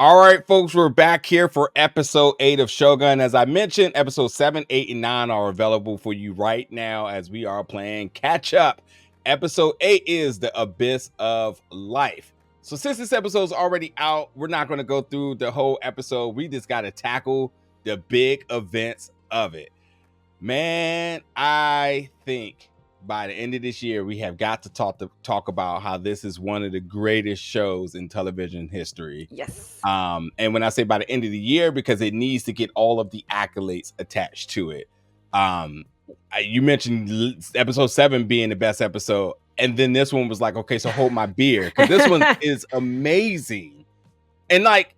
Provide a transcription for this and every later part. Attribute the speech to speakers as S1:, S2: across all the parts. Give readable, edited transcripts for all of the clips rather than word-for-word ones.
S1: All right, folks, we're back here for episode 8 of Shogun. As I mentioned, episode 7, 8, and 9 are available for you right now as we are playing catch up. Episode 8 is The Abyss of Life. So since this episode is already out, we're not going to go through the whole episode. We just got to tackle the big events of it. Man, I think by the end of this year, we have got to talk about how this is one of the greatest shows in television history.
S2: Yes.
S1: And when I say by the end of the year, because it needs to get all of the accolades attached to it. You mentioned episode 7 being the best episode, and then this one was like, okay, so hold my beer, because this one is amazing. And like,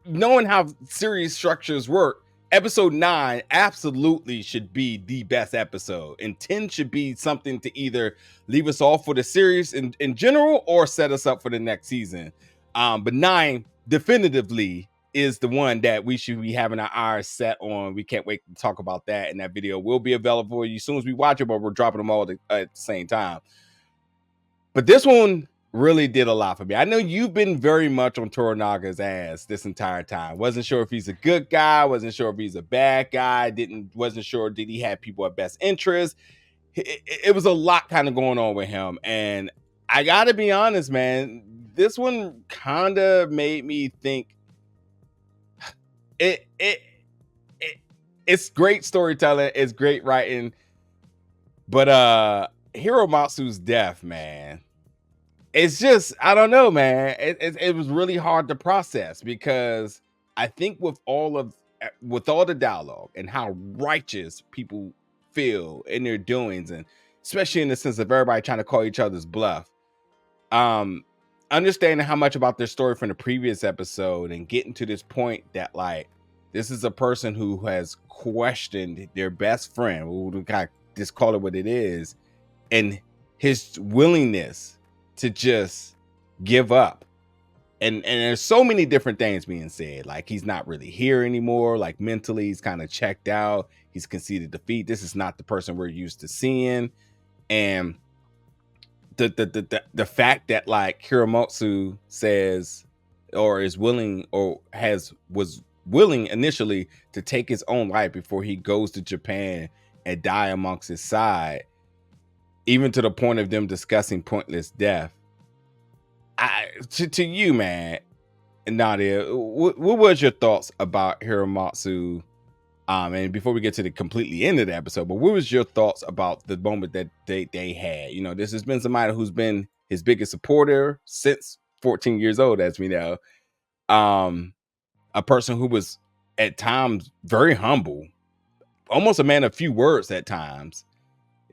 S1: knowing how series structures work, episode 9 absolutely should be the best episode, and 10 should be something to either leave us off for the series in general or set us up for the next season. But 9 definitively is the one that we should be having our eyes set on. We can't wait to talk about that, and that video will be available for you as soon as we watch it, but we're dropping them all at the same time. But this one really did a lot for me. I know you've been very much on Toranaga's ass this entire time. Wasn't sure if he's a good guy, wasn't sure if he's a bad guy, wasn't sure did he have people at best interest. It was a lot kind of going on with him, and I gotta be honest, man, this one kind of made me think it's great storytelling, it's great writing, but Hiromatsu's death, man, it's just, I don't know, man. It was really hard to process, because I think with all the dialogue and how righteous people feel in their doings, and especially in the sense of everybody trying to call each other's bluff, understanding how much about their story from the previous episode and getting to this point that, like, this is a person who has questioned their best friend, we'll kind of just call it what it is, and his willingness to just give up. And there's so many different things being said, like he's not really here anymore, like mentally he's kind of checked out, he's conceded defeat, this is not the person we're used to seeing. And the fact that, like, Hiromatsu says, or is willing, or was willing initially to take his own life before he goes to Japan and die amongst his side, even to the point of them discussing pointless death. To you, man, Nadia, what was your thoughts about Hiromatsu? And before we get to the completely end of the episode, but what was your thoughts about the moment that they had? You know, this has been somebody who's been his biggest supporter since 14 years old, as we know. A person who was at times very humble, almost a man of few words at times.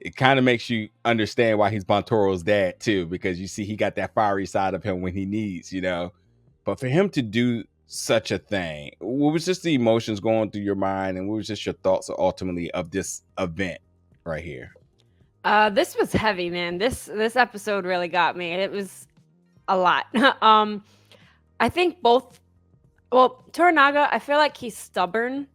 S1: It kind of makes you understand why he's Bontoro's dad too, because you see he got that fiery side of him when he needs, you know. But for him to do such a thing, what was just the emotions going through your mind, and what was just your thoughts ultimately of this event right here?
S2: This was heavy, man. This episode really got me. It was a lot. I think Toranaga, I feel like he's stubborn,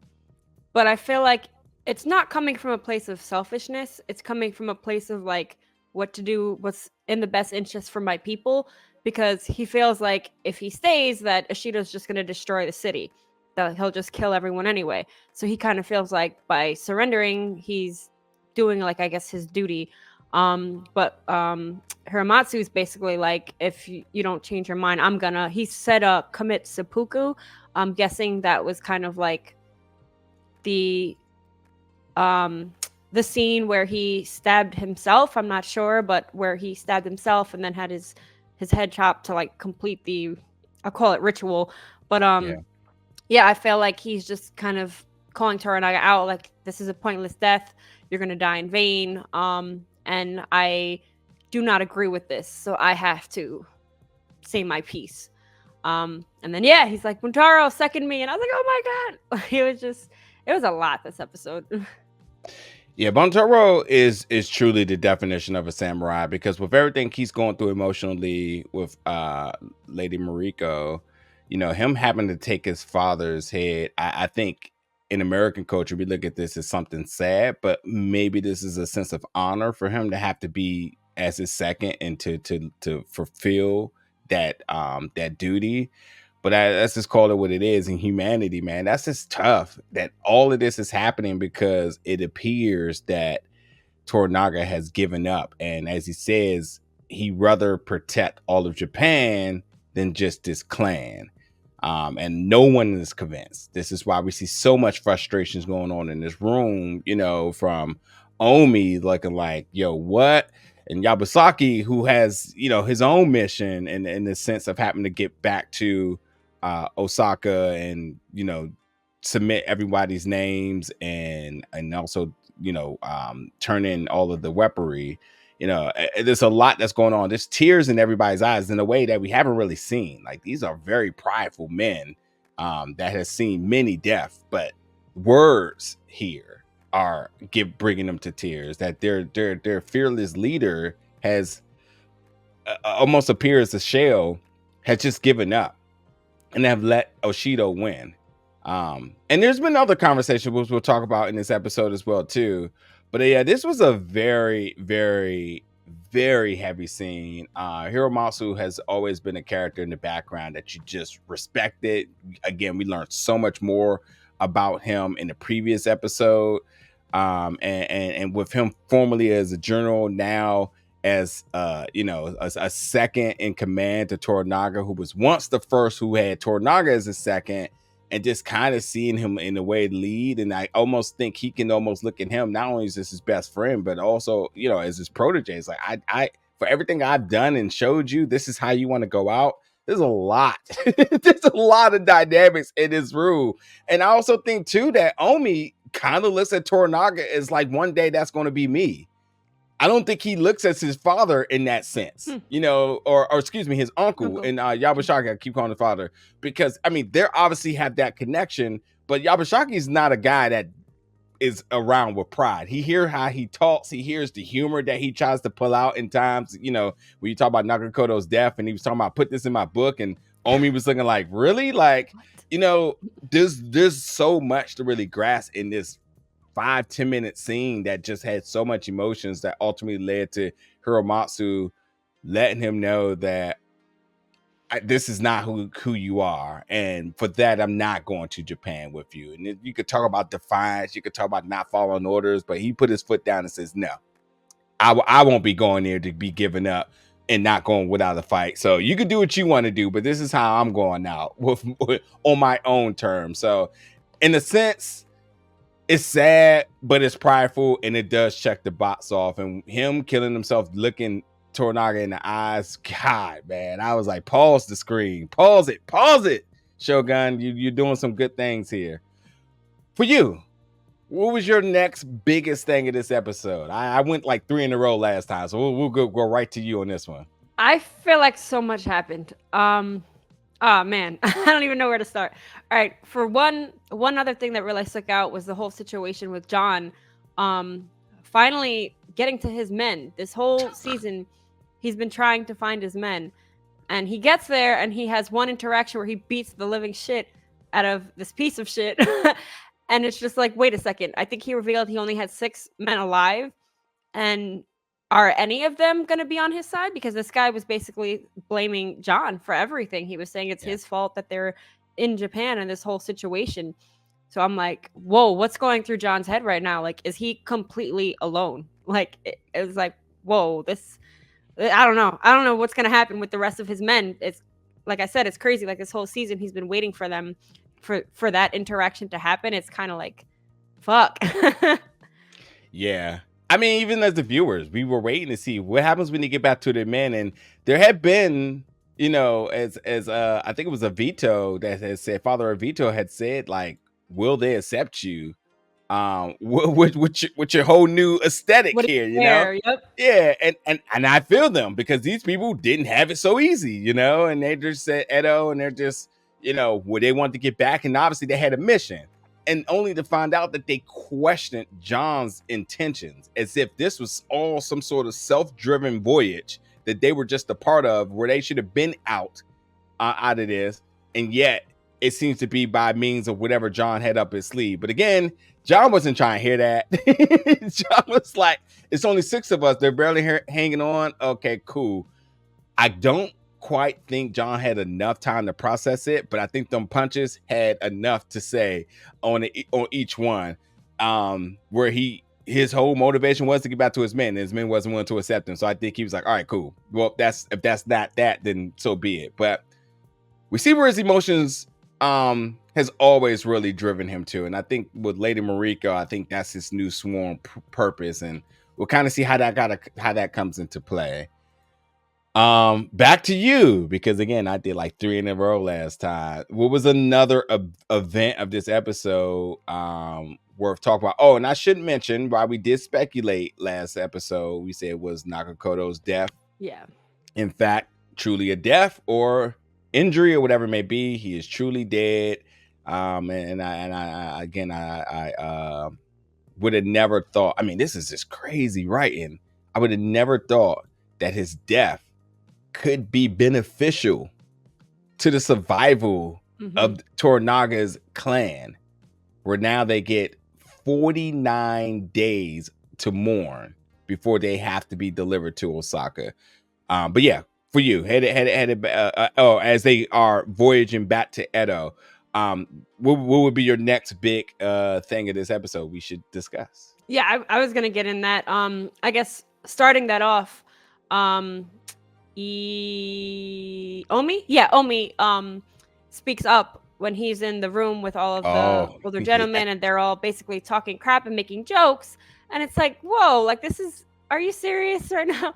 S2: but I feel like it's not coming from a place of selfishness. It's coming from a place of, like, what to do, what's in the best interest for my people, because he feels like if he stays, that Ishido's just going to destroy the city, that he'll just kill everyone anyway. So he kind of feels like by surrendering, he's doing, like, I guess, his duty. But Hiramatsu is basically like, if you don't change your mind, he said commit seppuku. I'm guessing that was kind of like the scene where he stabbed himself. I'm not sure, but where he stabbed himself and then had his head chopped to, like, complete the, I'll call it ritual. But yeah, I feel like he's just kind of calling Toranaga out, like, this is a pointless death, you're gonna die in vain, and I do not agree with this, so I have to say my piece. And then he's like, Buntaro, second me, and I was like, oh my god. It was a lot this episode.
S1: Yeah, Buntaro is truly the definition of a samurai, because with everything he's going through emotionally with Lady Mariko, you know, him having to take his father's head, I think in American culture we look at this as something sad, but maybe this is a sense of honor for him to have to be as his second and to fulfill that that duty. But let's just call it what it is in humanity, man. That's just tough that all of this is happening because it appears that Toranaga has given up. And as he says, he'd rather protect all of Japan than just this clan. And no one is convinced. This is why we see so much frustrations going on in this room, from Omi looking like, yo, what? And Yabusaki, who has, his own mission and in the sense of having to get back to Osaka and, submit everybody's names and also, turn in all of the weaponry. There's a lot that's going on. There's tears in everybody's eyes in a way that we haven't really seen. Like, these are very prideful men that has seen many deaths, but words here are bringing them to tears. That their fearless leader has almost appears as a shell, has just given up and have let Oshido win. And there's been other conversations which we'll talk about in this episode as well too. But yeah, this was a very, very, very heavy scene. Hiromatsu has always been a character in the background that you just respected. Again, we learned so much more about him in the previous episode. And with him formerly as a general, now as a second in command to Toranaga, who was once the first, who had Toranaga as a second, and just kind of seeing him in a way lead. And I almost think he can almost look at him not only as his best friend, but also, as his protege. It's like, I for everything I've done and showed you, this is how you want to go out. There's a lot. There's a lot of dynamics in this room. And I also think too that Omi kind of looks at Toranaga as like, one day that's going to be me. I don't think he looks at his father in that sense, or excuse me, his uncle. And Yabashaki, I keep calling his father, because they obviously have that connection, but Yabashaki is not a guy that is around with pride. He hears how he talks, he hears the humor that he tries to pull out in times, when you talk about Nagakoto's death and he was talking about, put this in my book, and Omi was looking like, really? Like, there's so much to really grasp in this 5-10 minute scene that just had so much emotions that ultimately led to Hiromatsu letting him know that this is not who you are, and for that I'm not going to Japan with you. And you could talk about defiance, you could talk about not following orders, but he put his foot down and says, no, I won't be going there to be giving up and not going without a fight. So you could do what you want to do, but this is how I'm going out on my own terms. So in a sense, it's sad, but it's prideful, and it does check the box off. And him killing himself, looking Toranaga in the eyes, God, man, I was like, pause the screen, pause it, Shogun. You're doing some good things here. For you, what was your next biggest thing of this episode? I went like 3 in a row last time, so we'll go right to you on this one.
S2: I feel like so much happened. Oh man, I don't even know where to start. All right, for one other thing that really stuck out was the whole situation with John finally getting to his men. This whole season, he's been trying to find his men, and he gets there and he has one interaction where he beats the living shit out of this piece of shit. And it's just like, wait a second. I think he revealed he only had 6 men alive, and are any of them going to be on his side? Because this guy was basically blaming John for everything. He was saying it's his fault that they're in Japan and this whole situation. So I'm like, whoa, what's going through John's head right now? Like, is he completely alone? Like, it was like, whoa, I don't know what's going to happen with the rest of his men. It's like I said, it's crazy. Like, this whole season, he's been waiting for them for that interaction to happen. It's kind of like, fuck.
S1: Yeah. Even as the viewers, we were waiting to see what happens when you get back to the men. And there had been, as I think it was a Vito that had said, Father Vito had said, like, will they accept you? With your whole new aesthetic here,
S2: Yep.
S1: Yeah, and I feel them, because these people didn't have it so easy, and they just said Edo, and they're just, where they wanted to get back, and obviously they had a mission. And only to find out that they questioned John's intentions, as if this was all some sort of self-driven voyage that they were just a part of, where they should have been out of this. And yet it seems to be by means of whatever John had up his sleeve. But again, John wasn't trying to hear that. John was like, it's only 6 of us. They're barely hanging on. Okay, cool. I don't quite think John had enough time to process it, but I think them punches had enough to say on each one, where his whole motivation was to get back to his men, and his men wasn't willing to accept him. So I think he was like, all right, cool. Well, if that's not that, then so be it. But we see where his emotions has always really driven him to. And I think with Lady Mariko, I think that's his new sworn purpose. And we'll kind of see how that comes into play. Back to you, because again, I did like 3 in a row last time. What was another event of this episode worth talking about? Oh, and I should mention, while we did speculate last episode, we said it was Nagakoto's death.
S2: Yeah.
S1: In fact, truly a death or injury or whatever it may be, he is truly dead. And I would have never thought. I mean, this is just crazy writing. I would have never thought that his death could be beneficial to the survival of Toranaga's clan, where now they get 49 days to mourn before they have to be delivered to Osaka. But yeah, for you, headed as they are voyaging back to Edo, what would be your next big thing of this episode we should discuss?
S2: Yeah, I was gonna get in that. I guess starting that off, Omi speaks up when he's in the room with all of the older gentlemen, and they're all basically talking crap and making jokes, and it's like, whoa, like are you serious right now?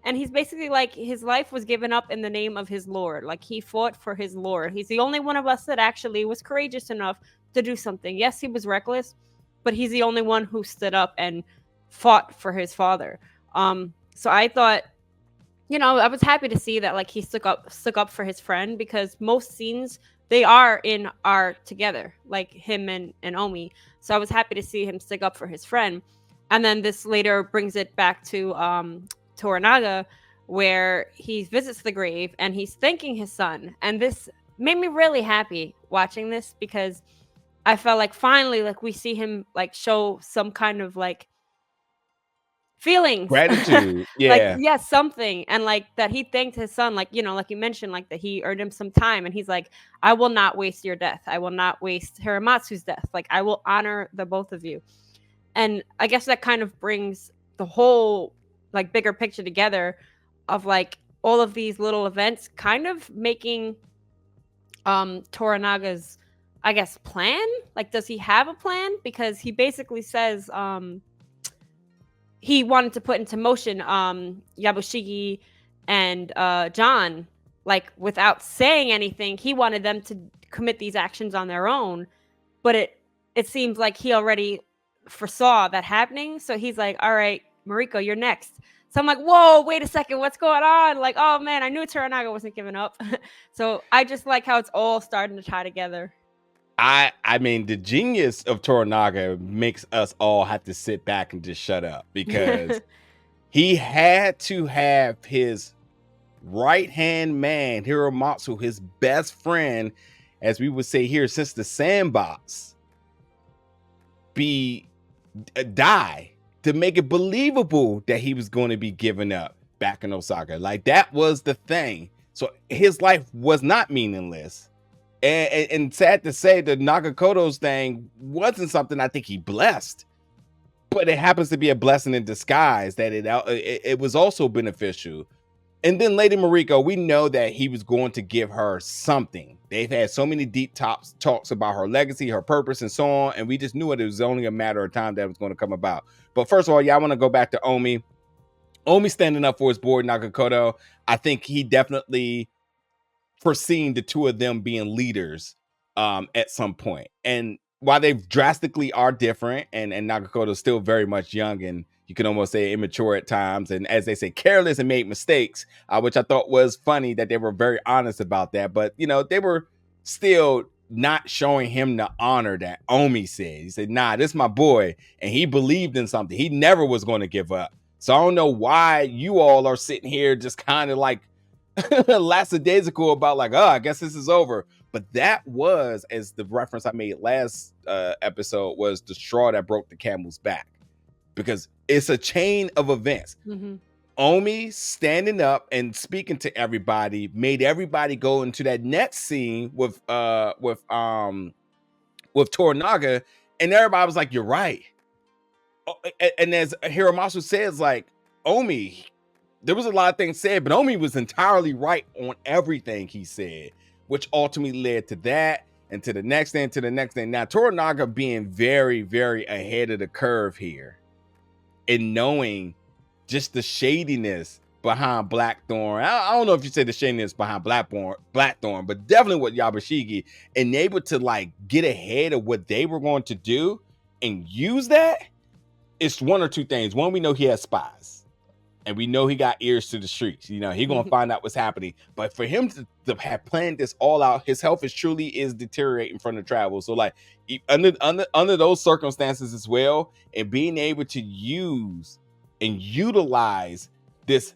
S2: And he's basically like, his life was given up in the name of his lord. Like, he fought for his lord. He's the only one of us that actually was courageous enough to do something. Yes, he was reckless, but he's the only one who stood up and fought for his father. So I thought, I was happy to see that, like, he stuck up for his friend, because most scenes they are together, like him and Omi. So I was happy to see him stick up for his friend. And then this later brings it back to Toranaga, where he visits the grave and he's thanking his son. And this made me really happy watching this, because I felt like finally, like, we see him like show some kind of like feelings,
S1: gratitude, yeah,
S2: like, yeah, something. And like that he thanked his son, like, like you mentioned, like that he earned him some time, and he's like, I will not waste your death, I will not waste Hiramatsu's death, like I will honor the both of you. And I guess that kind of brings the whole like bigger picture together of like all of these little events kind of making Toranaga's, I guess, plan. Like, does he have a plan? Because he basically says he wanted to put into motion Yabushiki and John, like, without saying anything. He wanted them to commit these actions on their own, but it seems like he already foresaw that happening. So he's like, all right, Mariko, you're next. So I'm like, whoa, wait a second, what's going on? Like, oh man, I knew Toranaga wasn't giving up. So I just like how it's all starting to tie together.
S1: I mean, the genius of Toranaga makes us all have to sit back and just shut up, because he had to have his right-hand man, Hiramatsu, his best friend, as we would say here, since the sandbox, die to make it believable that he was going to be given up back in Osaka. Like, that was the thing. So his life was not meaningless. And sad to say, the Nagakoto's thing wasn't something I think he blessed, but it happens to be a blessing in disguise that it was also beneficial. And then Lady Mariko, we know that he was going to give her something. They've had so many deep talks about her legacy, her purpose, and so on, and we just knew it was only a matter of time that it was going to come about. But first of all, I want to go back to Omi. Omi standing up for his boy Nagakoto. I think he definitely foreseen the two of them being leaders at some point. And while they drastically are different, and Nagakoto is still very much young and you can almost say immature at times, and as they say, careless and made mistakes, which I thought was funny that they were very honest about that. But, they were still not showing him the honor that Omi said. He said, nah, this is my boy, and he believed in something. He never was going to give up. So I don't know why you all are sitting here just kind of like lackadaisical about like, oh, I guess this is over. But that was, as the reference I made last episode, was the straw that broke the camel's back, because it's a chain of events. Omi standing up and speaking to everybody made everybody go into that next scene with Toranaga, and everybody was like, "You're right." And as Hiramasu says, like, Omi, there was a lot of things said, but Omi was entirely right on everything he said, which ultimately led to that and to the next thing, to the next thing. Now, Toranaga being very, very ahead of the curve here and knowing just the shadiness behind Blackthorn. I don't know if you say the shadiness behind Blackthorn, but definitely with Yabashigi, and able to like get ahead of what they were going to do and use that. It's one or two things. One, we know he has spies, and we know he got ears to the streets. You know, he gonna find out what's happening. But for him to have planned this all out, his health truly is deteriorating from the travel. So like under those circumstances as well, and being able to use and utilize this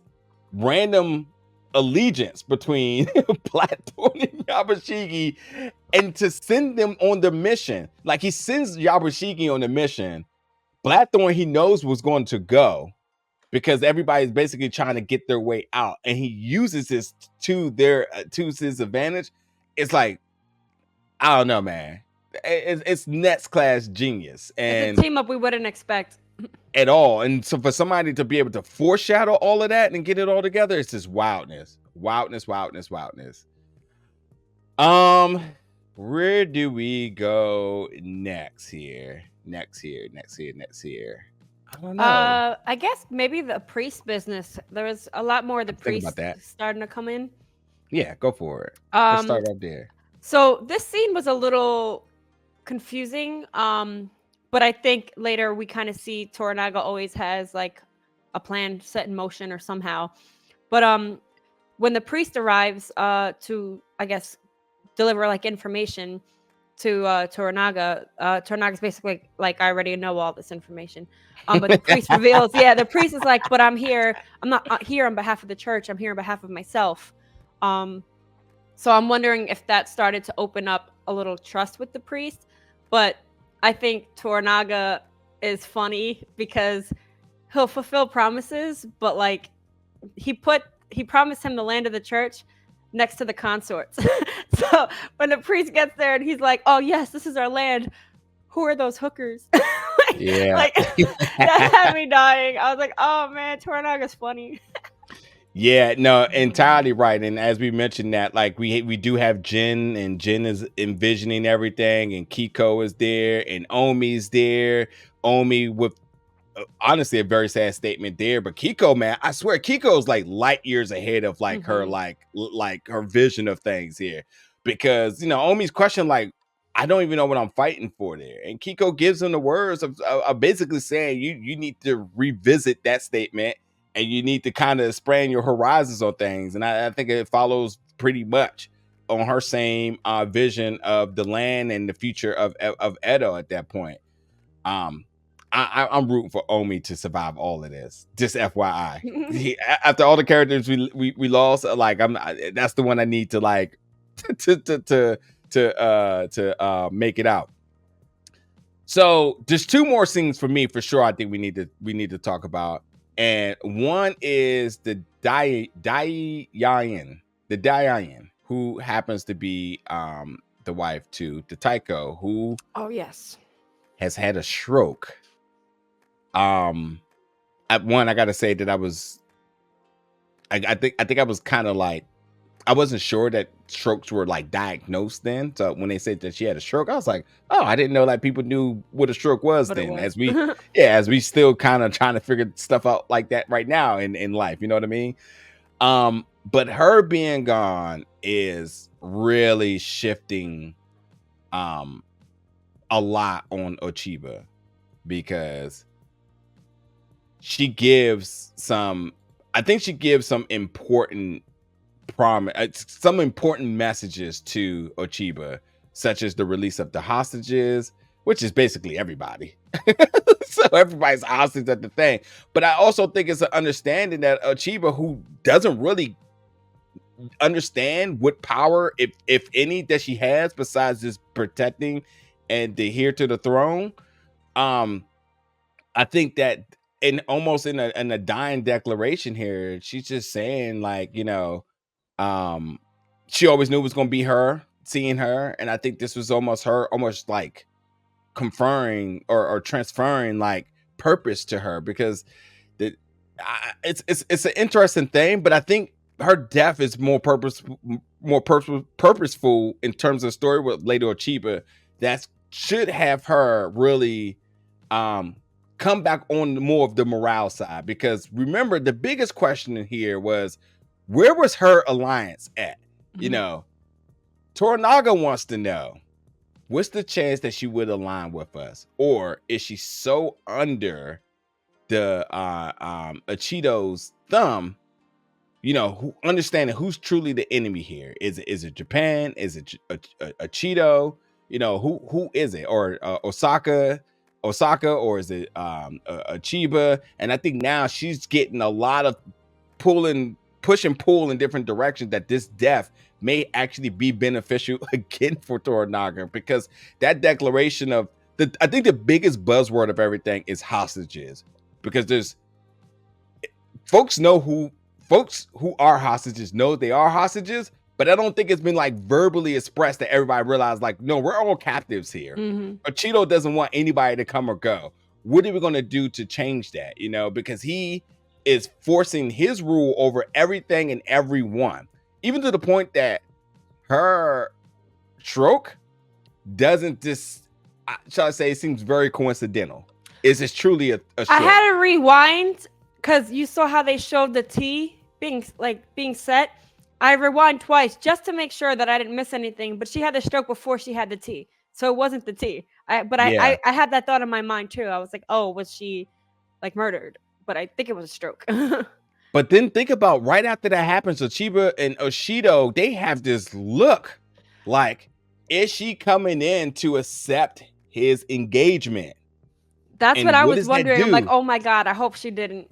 S1: random allegiance between Blackthorn and Yabashigi, and to send them on the mission. Like he sends Yabashigi on the mission. Blackthorn, he knows was going to go because everybody's basically trying to get their way out, and he uses this to his advantage. It's like, I don't know, man. It's next class genius, and
S2: it's a team up we wouldn't expect
S1: at all. And so for somebody to be able to foreshadow all of that and get it all together, it's just wildness. Where do we go next here? Next here. I don't know.
S2: I guess maybe the priest business. There was a lot more of the priests starting to come in.
S1: Yeah, go for it. Let's start right there.
S2: So this scene was a little confusing. But I think later we kind of see Toranaga always has like a plan set in motion or somehow. But when the priest arrives to, I guess, deliver like information to Toranaga, Toranaga's basically like, I already know all this information. But the priest reveals, the priest is like, but I'm here. I'm not here on behalf of the church. I'm here on behalf of myself. So I'm wondering if that started to open up a little trust with the priest. But I think Toranaga is funny because he'll fulfill promises, but like he promised him the land of the church next to the consorts. So when the priest gets there and he's like, "Oh yes, this is our land. Who are those hookers?" Like that had me dying. I was like, "Oh man, Toranaga's funny."
S1: Yeah, no, entirely right. And as we mentioned that, like we do have Jin, and Jin is envisioning everything, and Kiko is there, and Omi's there. Omi with honestly a very sad statement there, but Kiko, man, I swear Kiko's like light years ahead of like her like her vision of things here, because you know Omi's question like, I don't even know what I'm fighting for there, and Kiko gives him the words of basically saying you need to revisit that statement. And you need to kind of expand your horizons on things. And I think it follows pretty much on her same vision of the land and the future of Edo at that point. I'm rooting for Omi to survive all of this. Just FYI. After all the characters we lost, like that's the one I need to like to make it out. So there's two more scenes for me for sure. I think we need to talk about. And one is the Daiyan, who happens to be the wife to Taiko, who has had a stroke. I gotta say that I think I was kind of like, I wasn't sure that strokes were like diagnosed then. So when they said that she had a stroke, I was like, oh, I didn't know that people knew what a stroke was then. As we still kind of trying to figure stuff out like that right now in life. You know what I mean? But her being gone is really shifting a lot on Ochiba, because she gives some important some important messages to Ochiba, such as the release of the hostages, which is basically everybody. So everybody's hostage at the thing. But I also think it's an understanding that Ochiba, who doesn't really understand what power, if any, that she has besides just protecting and adhere to the throne, I think that and almost in a dying declaration here, she's just saying like, she always knew it was going to be her, seeing her, and I think this was almost her, almost like conferring or transferring like purpose to her, because it's an interesting thing, but I think her death is more purposeful in terms of story with Lady Ochiba. That should have her really come back on more of the morale side, because remember the biggest question in here was, where was her alliance at? Toranaga wants to know, what's the chance that she would align with us, or is she so under the Achido's thumb, who understanding who's truly the enemy here? Is it Japan? Is it Achido? Who is it? Or Osaka, or is it Achiba? And I think now she's getting a lot of push and pull in different directions, that this death may actually be beneficial again for Toranaga, because that declaration of I think the biggest buzzword of everything is hostages, because there's folks who are hostages know they are hostages, but I don't think it's been like verbally expressed that everybody realized like, no, we're all captives here. Achido doesn't want anybody to come or go. What are we going to do to change that? Because he is forcing his rule over everything and everyone, even to the point that her stroke doesn't just, shall I say, it seems very coincidental. Is this truly a stroke?
S2: I had to rewind because you saw how they showed the T being set. I rewind twice just to make sure that I didn't miss anything, but she had the stroke before she had the T, so it wasn't the T. I had that thought in my mind too. I was like, oh, was she like murdered? But I think it was a stroke.
S1: But then think about right after that happens, Ochiba and Oshido, they have this look like, is she coming in to accept his engagement?
S2: That's what I was wondering. I'm like, oh my God, I hope she didn't.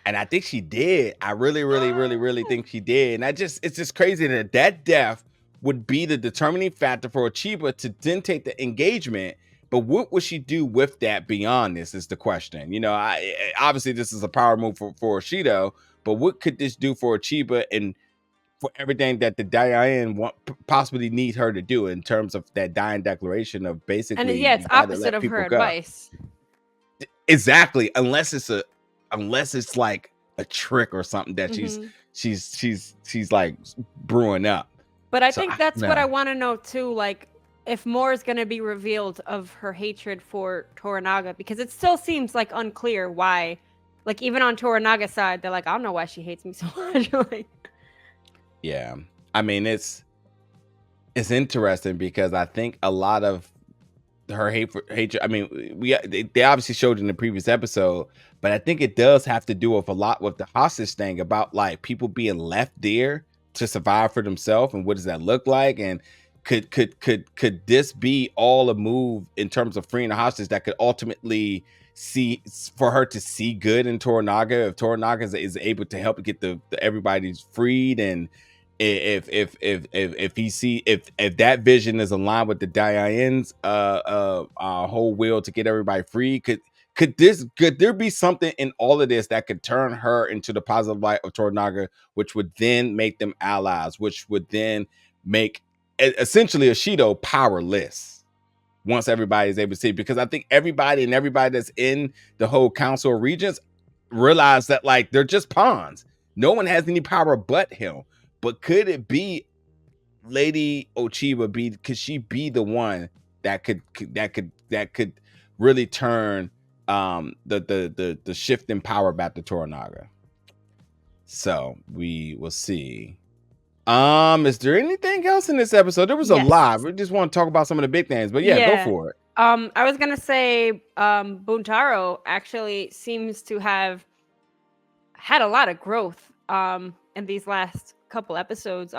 S1: And I think she did. I really, really, really, really think she did. And it's just crazy that death would be the determining factor for Ochiba to then take the engagement. But what would she do with that beyond this is the question. Obviously this is a power move for Oshido, but what could this do for Ochiba and for everything that the Diane possibly need her to do in terms of that dying declaration of basically,
S2: and yeah, it's opposite of her advice.
S1: Exactly, unless it's like a trick or something that she's like brewing up.
S2: But I think that's what I want to know too, like if more is going to be revealed of her hatred for Toranaga, because it still seems like unclear why, like even on Toranaga's side, they're like, I don't know why she hates me so much. Like,
S1: yeah, I mean it's interesting because I think a lot of her hatred. I mean, they obviously showed in the previous episode, but I think it does have to do with a lot with the hostage thing about like people being left there to survive for themselves, and what does that look like? And could this be all a move in terms of freeing the hostage that could ultimately for her to see good in Toranaga, if Toranaga is able to help get the everybody's freed, and if that vision is aligned with the Diane's whole will to get everybody free, could there be something in all of this that could turn her into the positive light of Toranaga, which would then make them allies, which would then make essentially Ashido powerless once everybody is able to see? Because I think everybody that's in the whole council of regents realize that like they're just pawns. No one has any power but him. But could it be Lady Ochiba could she be the one that could really turn the shift in power back to Toranaga? So we will see. Is there anything else in this episode? There was a lot. We just want to talk about some of the big things, but go for it.
S2: I was gonna say Buntaro actually seems to have had a lot of growth in these last couple episodes.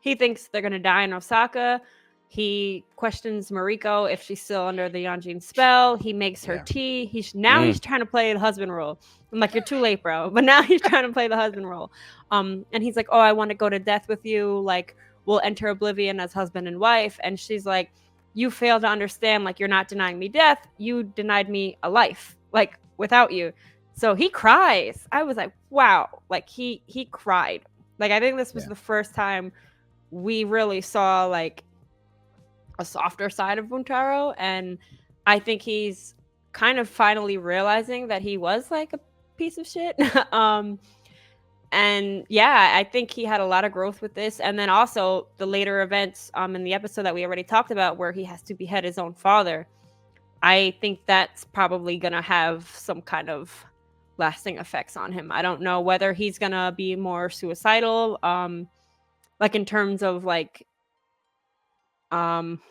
S2: He thinks they're gonna die in Osaka. He questions Mariko if she's still under the Yanjin spell. He makes her tea. He's trying to play the husband role. I'm like, you're too late, bro. But now he's trying to play the husband role. And he's like, oh, I want to go to death with you. Like, we'll enter oblivion as husband and wife. And she's like, you fail to understand, like, you're not denying me death, you denied me a life, like, without you. So he cries. I was like, wow, like he cried. Like, I think this was
S1: Yeah.
S2: the first time we really saw like a softer side of Buntaro, and I think he's kind of finally realizing that he was like a piece of shit. And yeah, I think he had a lot of growth with this, and then also the later events in the episode that we already talked about where he has to behead his own father. I think that's probably gonna have some kind of lasting effects on him. I don't know whether he's gonna be more suicidal, like in terms of um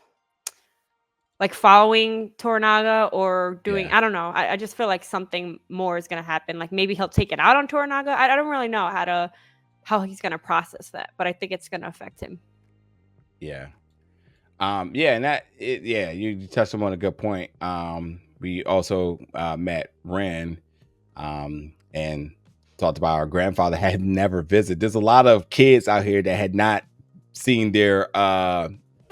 S2: like following Toranaga or doing,
S1: Yeah.
S2: I don't know. I just feel like something more is gonna happen. Like maybe he'll take it out on Toranaga. I don't really know how he's gonna process that, but I think it's gonna affect him.
S1: Yeah. Yeah, and yeah, you touched on a good point. We also met Ren, and talked about our grandfather had never visited. There's a lot of kids out here that had not seen their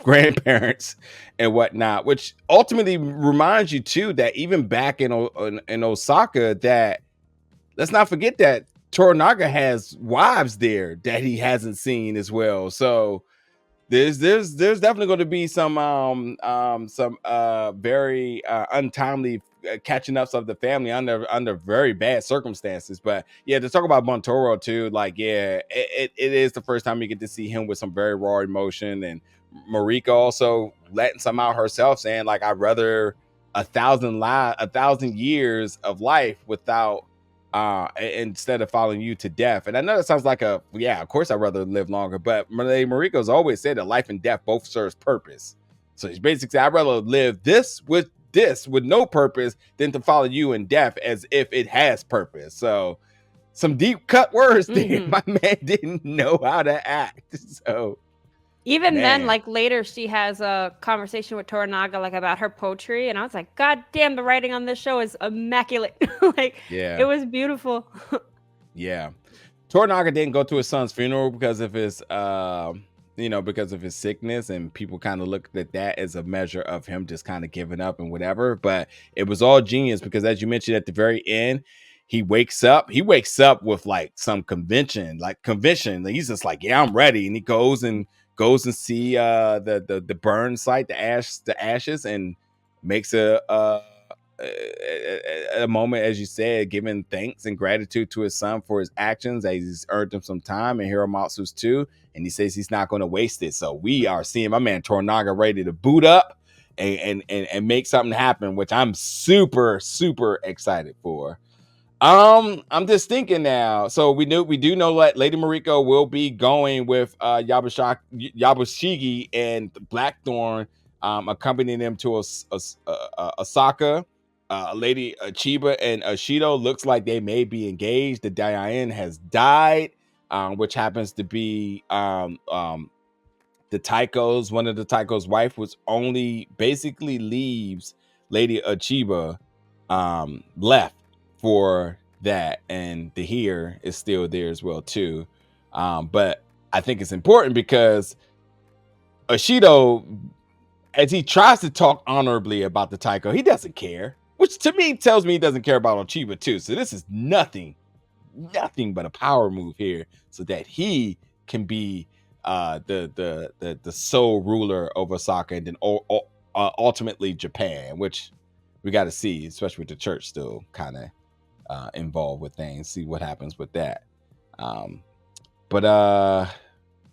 S1: grandparents and whatnot, which ultimately reminds you too that even back in Osaka, that let's not forget that Toranaga has wives there that he hasn't seen as well. So there's definitely going to be some very untimely catching ups of the family under very bad circumstances. But yeah, to talk about Montoro too, like yeah, it is the first time you get to see him with some very raw emotion, and Marika also letting some out herself, saying like, I'd rather a thousand years of life without instead of following you to death. And I know that sounds like yeah, of course I'd rather live longer, but Mariko's always said that life and death both serves purpose. So she's basically said, I'd rather live this with no purpose than to follow you in death as if it has purpose. So some deep cut words there. My man didn't know how to act. So
S2: even then, like later she has a conversation with Toranaga like about her poetry, and I was like, God damn, the writing on this show is immaculate. Like,
S1: yeah,
S2: it was beautiful.
S1: Yeah. Toranaga didn't go to his son's funeral because of his because of his sickness, and people kind of looked at that as a measure of him just kind of giving up and whatever. But it was all genius because, as you mentioned at the very end, he wakes up with like some conviction. He's just like, yeah, I'm ready. And he goes and see the burn site, the ashes, and makes a moment, as you said, giving thanks and gratitude to his son for his actions, as he's earned him some time, and Hiromatsu's too. And he says he's not going to waste it. So we are seeing my man Toranaga ready to boot up and make something happen, which I'm super, super excited for. I'm just thinking now. So we do know that Lady Mariko will be going with Yabushigi and Blackthorn, accompanying them to Osaka. Lady Chiba and Ashido looks like they may be engaged. The Diane has died, which happens to be the Taiko's. One of the Taiko's wife was only basically leaves Lady Achiba left for that, and the here is still there as well too. But I think it's important because Ashido, as he tries to talk honorably about the Taiko, he doesn't care, which to me tells me he doesn't care about Achiba too. So this is nothing but a power move here, so that he can be the sole ruler of Osaka, and then ultimately Japan, which we got to see, especially with the church still kind of involved with things. See what happens with that. But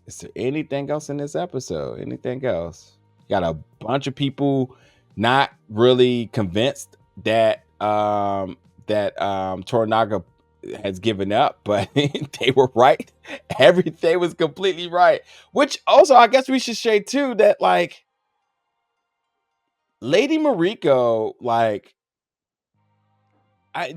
S1: is there anything else in this episode? Anything else? Got a bunch of people not really convinced that Toranaga has given up, but they were right. Everything was completely right. Which also, I guess we should say too that like Lady Mariko, like,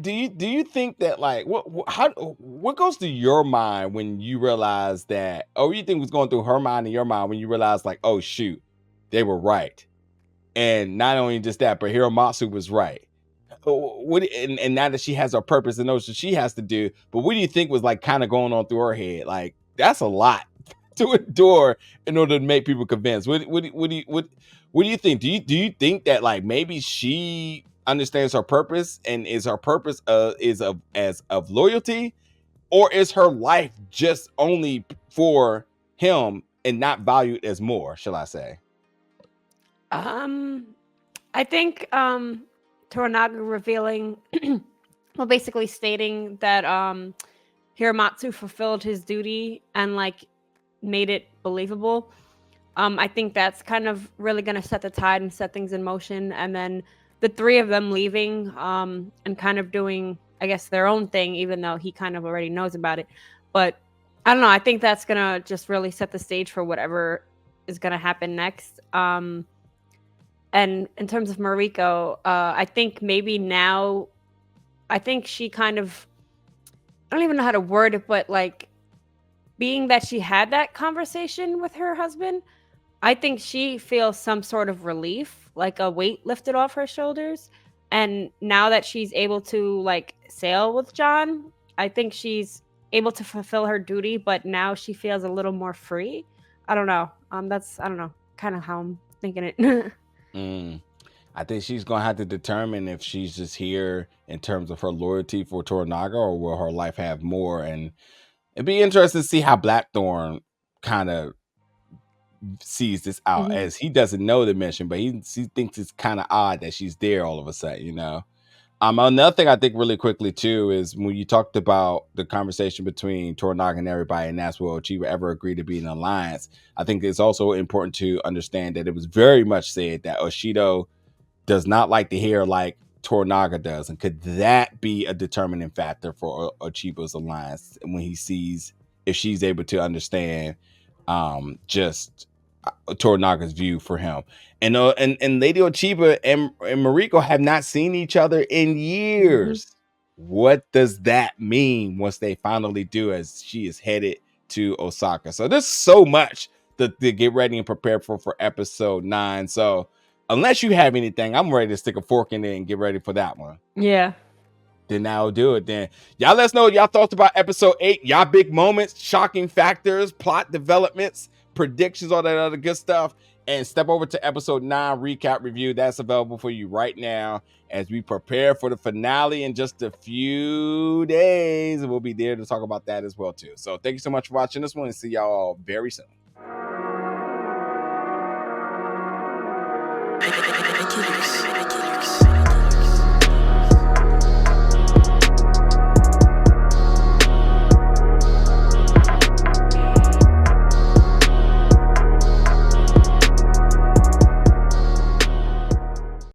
S1: do you think that like what goes through your mind when you realize that, or you think was going through her mind and your mind when you realize like, oh shoot, they were right, and not only just that, but Hiromatsu was right. And now that she has her purpose and knows what she has to do, but what do you think was like kind of going on through her head? Like, that's a lot to endure in order to make people convinced. What do you think? Do you think that like maybe she understands her purpose and is her purpose is of loyalty, or is her life just only for him and not valued as more, shall I say?
S2: I think Toranaga revealing, well, basically stating that Hiramatsu fulfilled his duty and like made it believable. I think that's kind of really going to set the tide and set things in motion. And then the three of them leaving and kind of doing, I guess, their own thing, even though he kind of already knows about it. But I don't know. I think that's going to just really set the stage for whatever is going to happen next. And in terms of Mariko, I think maybe now, I think she kind of, I don't even know how to word it, but like being that she had that conversation with her husband, I think she feels some sort of relief, like a weight lifted off her shoulders. And now that she's able to like sail with John, I think she's able to fulfill her duty, but now she feels a little more free. I don't know. That's, I don't know, kind of how I'm thinking it.
S1: I think she's gonna have to determine if she's just here in terms of her loyalty for Toranaga, or will her life have more. And it'd be interesting to see how Blackthorn kind of sees this out, as he doesn't know the mission, but he thinks it's kind of odd that she's there all of a sudden, you know. Another thing I think really quickly too is when you talked about the conversation between Toranaga and everybody, and that's will Chiba ever agree to be in an alliance. I think it's also important to understand that it was very much said that Oshido does not like to hear like Toranaga does, and could that be a determining factor for Ochiba's alliance when he sees if she's able to understand just Toranaga's view for him. And Lady Ochiba and Mariko have not seen each other in years. What does that mean once they finally do, as she is headed to Osaka? So there's so much to get ready and prepare for episode 9. So unless you have anything, I'm ready to stick a fork in it and get ready for that one.
S2: Yeah.
S1: Then I'll do it. Then y'all let us know what y'all thought about episode 8. Y'all big moments, shocking factors, plot developments, predictions, all that other good stuff. And step over to episode 9 recap review. That's available for you right now as we prepare for the finale in just a few days. We'll be there to talk about that as well too. So thank you so much for watching this one, and see y'all very soon.